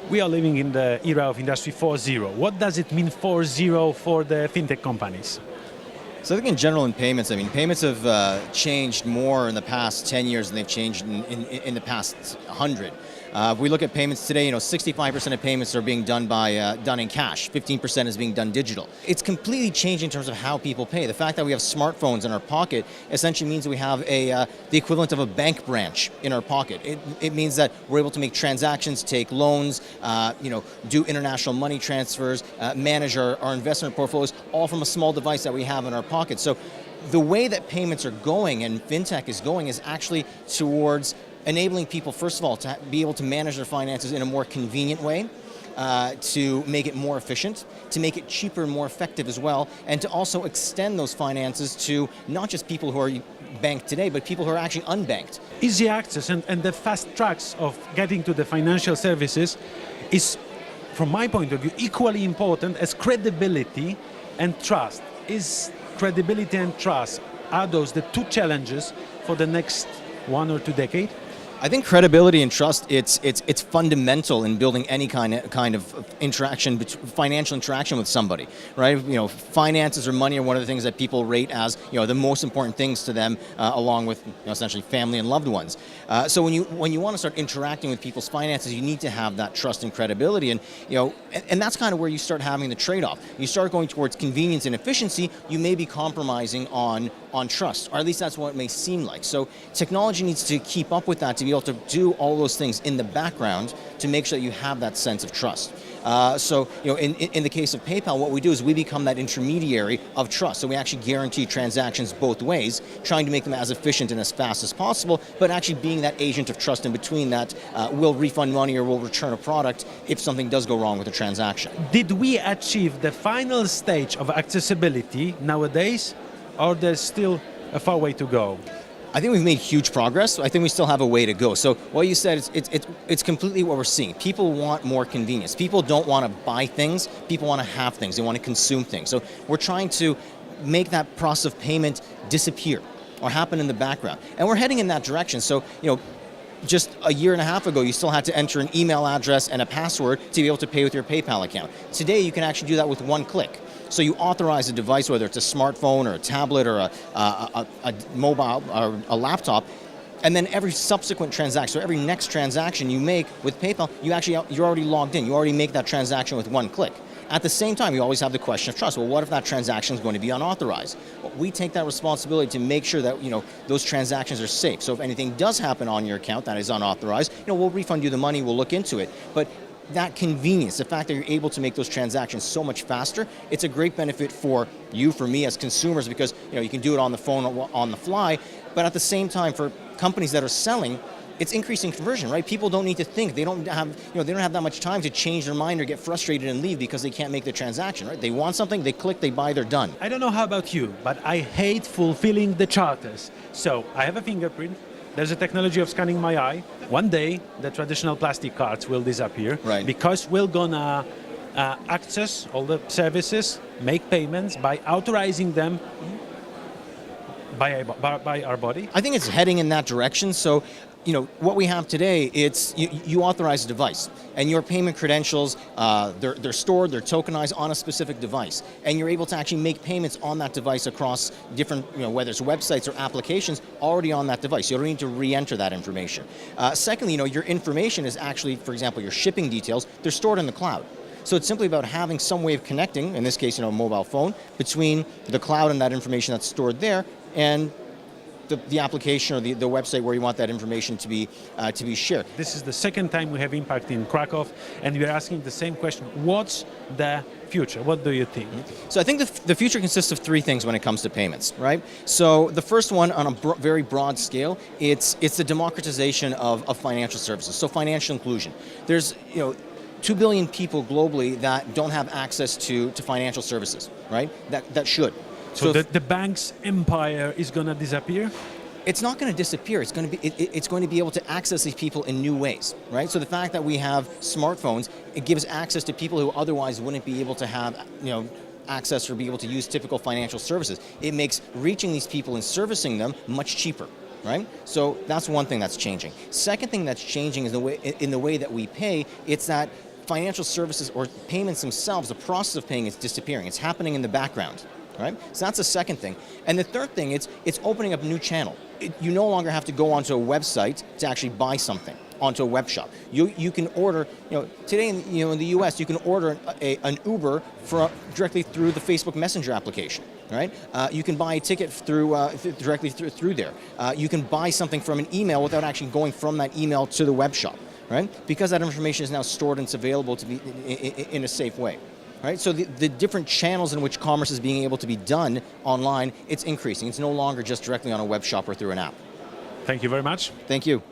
We are living in the era of Industry 4.0. What does it mean 4.0 for the fintech companies? So I think in general in payments, payments have changed more in the past 10 years than they've changed in the past 100. If we look at payments today, 65% of payments are being done in cash, 15% is being done digital. It's completely changed in terms of how people pay. The fact that we have smartphones in our pocket essentially means that we have the equivalent of a bank branch in our pocket. It means that we're able to make transactions, take loans, do international money transfers, manage our investment portfolios, all from a small device that we have in our pocket. So the way that payments are going and fintech is going is actually towards enabling people, first of all, to be able to manage their finances in a more convenient way, to make it more efficient, to make it cheaper and more effective as well, and to also extend those finances to not just people who are banked today, but people who are actually unbanked. Easy access and the fast tracks of getting to the financial services is, from my point of view, equally important as credibility and trust. Is credibility and trust, are those the two challenges for the next 1 or 2 decades? I think credibility and trust, it's fundamental in building any kind of interaction, financial interaction with somebody, right? Finances or money are one of the things that people rate as, the most important things to them, along with, essentially family and loved ones. So when you want to start interacting with people's finances, you need to have that trust and credibility, and and that's kind of where you start having the trade-off. You start going towards convenience and efficiency, you may be compromising on trust, or at least that's what it may seem like. So technology needs to keep up with that, to be able to do all those things in the background to make sure that you have that sense of trust. In the case of PayPal, what we do is we become that intermediary of trust. So we actually guarantee transactions both ways, trying to make them as efficient and as fast as possible, but actually being that agent of trust in between that will refund money or will return a product if something does go wrong with the transaction. Did we achieve the final stage of accessibility nowadays, or there's still a far way to go? I think we've made huge progress. I think we still have a way to go. So what you said, it's completely what we're seeing. People want more convenience. People don't want to buy things. People want to have things. They want to consume things. So we're trying to make that process of payment disappear or happen in the background. And we're heading in that direction. So, just a year and a half ago, you still had to enter an email address and a password to be able to pay with your PayPal account. Today, you can actually do that with one click. So you authorize a device, whether it's a smartphone or a tablet or a mobile or a laptop, and then every subsequent transaction, so every next transaction you make with PayPal, you're already logged in. You already make that transaction with one click. At the same time, you always have the question of trust. Well, what if that transaction is going to be unauthorized? Well, we take that responsibility to make sure that those transactions are safe. So if anything does happen on your account that is unauthorized, we'll refund you the money. We'll look into it. But that convenience, the fact that you're able to make those transactions so much faster, it's a great benefit for you, for me as consumers, because you can do it on the phone on the fly. But at the same time, for companies that are selling, it's increasing conversion, right? People don't need to think. They don't have that much time to change their mind or get frustrated and leave because they can't make the transaction, right? They want something, they click, they buy, they're done. I don't know how about you, but I hate fulfilling the charters. So I have a fingerprint. There's a technology of scanning my eye. One day, the traditional plastic cards will disappear, right? Because we're gonna access all the services, make payments by authorizing them by our body. I think it's heading in that direction. So, what we have today, it's you authorize a device, and your payment credentials, they're stored, they're tokenized on a specific device, and you're able to actually make payments on that device across different, whether it's websites or applications, already on that device. You don't need to re-enter that information. Secondly, your information is actually, for example, your shipping details, they're stored in the cloud. So it's simply about having some way of connecting, in this case, a mobile phone, between the cloud and that information that's stored there, and the application or the website where you want that information to be shared. This is the second time we have Impact in Krakow, and we're asking the same question. What's the future? What do you think? So I think the future consists of 3 things when it comes to payments, right? So the first one, on a very broad scale, it's the democratization of financial services, so financial inclusion. There's 2 billion people globally that don't have access to financial services, right? That should. So the bank's empire is going to disappear? It's not going to disappear. It's going to be able to access these people in new ways, right? So the fact that we have smartphones, it gives access to people who otherwise wouldn't be able to have, access or be able to use typical financial services. It makes reaching these people and servicing them much cheaper, right? So that's one thing that's changing. Second thing that's changing is in the way that we pay. It's that financial services or payments themselves, the process of paying is disappearing. It's happening in the background, right? So that's the second thing. And the third thing, it's opening up a new channel. You no longer have to go onto a website to actually buy something onto a web shop. You can order, today in the US, you can order an Uber directly through the Facebook Messenger application, right? You can buy a ticket directly through there. You can buy something from an email without actually going from that email to the web shop, right? Because that information is now stored and it's available to be in a safe way. Right? So the different channels in which commerce is being able to be done online, it's increasing. It's no longer just directly on a web shop or through an app. Thank you very much. Thank you.